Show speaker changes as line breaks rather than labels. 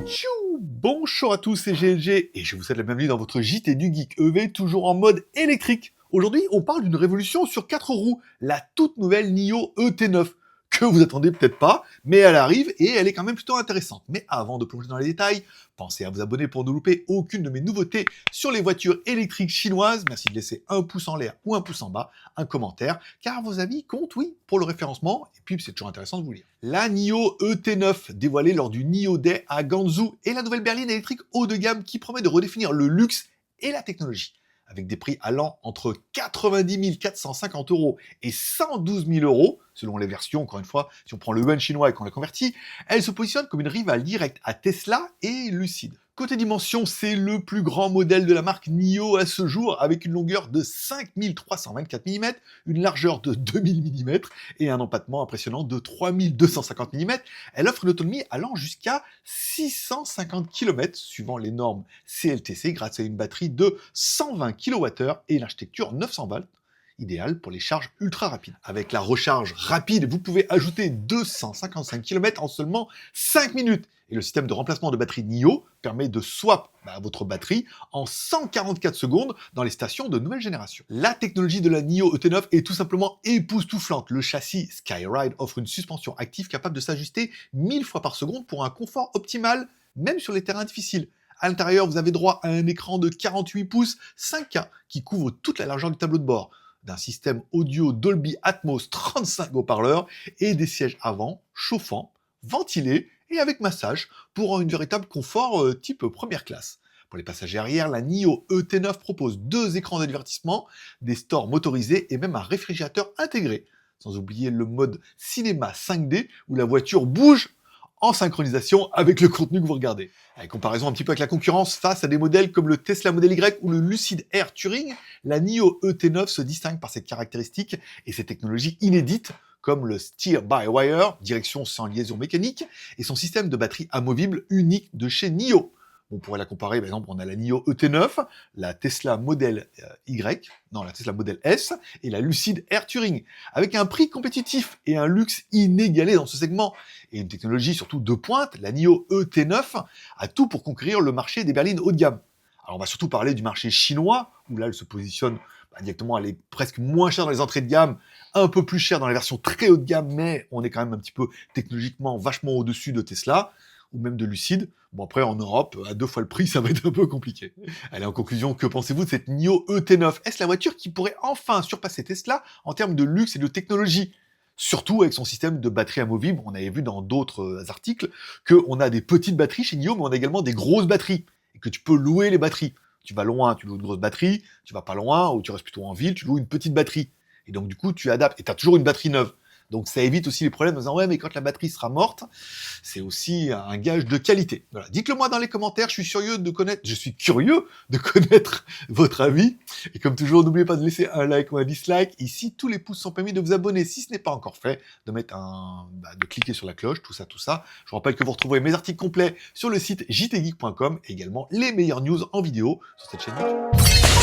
Tchou. Bonjour à tous, c'est GLG et je vous souhaite la bienvenue dans votre JT du Geek EV, toujours en mode électrique. Aujourd'hui, on parle d'une révolution sur 4 roues, la toute nouvelle NIO ET9, que vous attendez peut-être pas, mais elle arrive et elle est quand même plutôt intéressante. Mais avant de plonger dans les détails, pensez à vous abonner pour ne louper aucune de mes nouveautés sur les voitures électriques chinoises. Merci de laisser un pouce en l'air ou un pouce en bas, un commentaire, car vos avis comptent, oui, pour le référencement, et puis c'est toujours intéressant de vous lire. La NIO ET9, dévoilée lors du NIO Day à Guangzhou, est la nouvelle berline électrique haut de gamme qui promet de redéfinir le luxe et la technologie. Avec des prix allant entre 90 450 € et 112 000 €, selon les versions, encore une fois, si on prend le yuan chinois et qu'on la convertit, elle se positionne comme une rivale directe à Tesla et Lucid. Côté dimension, c'est le plus grand modèle de la marque NIO à ce jour, avec une longueur de 5324 mm, une largeur de 2000 mm et un empattement impressionnant de 3250 mm. Elle offre une autonomie allant jusqu'à 650 km, suivant les normes CLTC, grâce à une batterie de 120 kWh et l'architecture 900 volts, idéal pour les charges ultra rapides. Avec la recharge rapide, vous pouvez ajouter 255 km en seulement 5 minutes. Et le système de remplacement de batterie NIO permet de swap votre batterie en 144 secondes dans les stations de nouvelle génération. La technologie de la NIO ET9 est tout simplement époustouflante. Le châssis Skyride offre une suspension active capable de s'ajuster 1000 fois par seconde pour un confort optimal, même sur les terrains difficiles. À l'intérieur, vous avez droit à un écran de 48 pouces 5K qui couvre toute la largeur du tableau de bord, d'un système audio Dolby Atmos 35 haut-parleurs et des sièges avant chauffants, ventilés et avec massage pour un véritable confort type première classe. Pour les passagers arrière, la NIO ET9 propose 2 écrans d'avertissement, des stores motorisés et même un réfrigérateur intégré. Sans oublier le mode cinéma 5D où la voiture bouge en synchronisation avec le contenu que vous regardez. En comparaison un petit peu avec la concurrence, face à des modèles comme le Tesla Model Y ou le Lucid Air Touring, la NIO ET9 se distingue par ses caractéristiques et ses technologies inédites, comme le Steer-by-Wire, direction sans liaison mécanique, et son système de batterie amovible unique de chez NIO. On pourrait la comparer, par exemple, on a la NIO ET9, la Tesla Model la Tesla Model S et la Lucid Air Touring, avec un prix compétitif et un luxe inégalé dans ce segment, et une technologie surtout de pointe, la NIO ET9 a tout pour conquérir le marché des berlines haut de gamme. Alors on va surtout parler du marché chinois, où là elle se positionne directement, elle est presque moins chère dans les entrées de gamme, un peu plus chère dans les versions très haut de gamme, mais on est quand même un petit peu technologiquement vachement au-dessus de Tesla, ou même de Lucid. Bon, après, en Europe, à 2 fois le prix, ça va être un peu compliqué. Allez, en conclusion, que pensez-vous de cette NIO ET9 ? Est-ce la voiture qui pourrait enfin surpasser Tesla en termes de luxe et de technologie ? Surtout avec son système de batterie amovible. On avait vu dans d'autres articles qu'on a des petites batteries chez NIO, mais on a également des grosses batteries, et que tu peux louer les batteries. Tu vas loin, tu loues une grosse batterie, tu vas pas loin, ou tu restes plutôt en ville, tu loues une petite batterie. Et donc, du coup, tu adaptes, et tu as toujours une batterie neuve. Donc ça évite aussi les problèmes en disant ouais mais quand la batterie sera morte, c'est aussi un gage de qualité. Voilà. Dites-le moi dans les commentaires, je suis curieux de connaître votre avis. Et comme toujours, n'oubliez pas de laisser un like ou un dislike. Ici, tous les pouces sont permis, de vous abonner si ce n'est pas encore fait, de cliquer sur la cloche, tout ça. Je vous rappelle que vous retrouverez mes articles complets sur le site jtgeek.com et également les meilleures news en vidéo sur cette chaîne YouTube.